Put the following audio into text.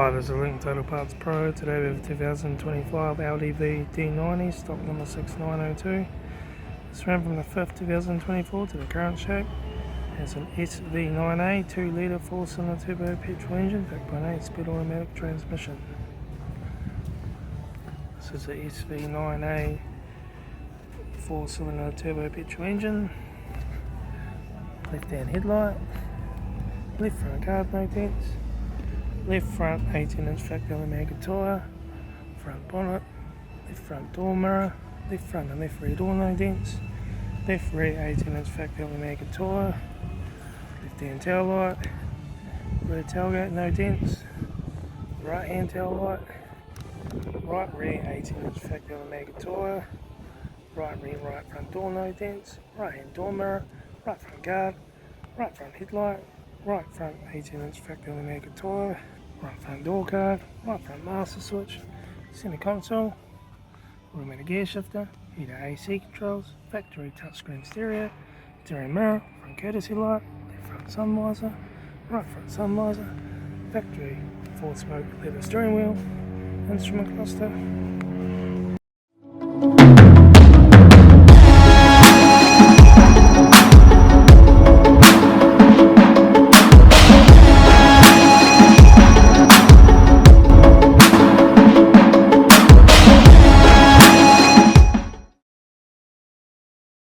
Hi, this is Untitled Parts Pro. Today we have 2025 LDV D90, stock number 6902. This ran from the 5th 2024 to the current shape. It's an SV9A 2 litre 4-cylinder turbo petrol engine backed by an 8-speed automatic transmission. This is the SV9A 4-cylinder turbo petrol engine. Left hand headlight, left front guard, no dents. Left front 18-inch factory mega tyre, front bonnet, left front door mirror, left front and left rear door no dents, left rear 18-inch factory mega tyre, left hand taillight, rear tailgate no dents, right hand taillight, right rear 18-inch factory mega tyre, right rear right front door no dents, right hand door mirror, right front guard, right front headlight, right front 18-inch factory mega tyre, right front door card, right front master switch, centre console, automatic gear shifter, heater AC controls, factory touchscreen stereo, steering mirror, front courtesy light, left front sun visor, right front sun visor, factory 4-spoke leather steering wheel, instrument cluster,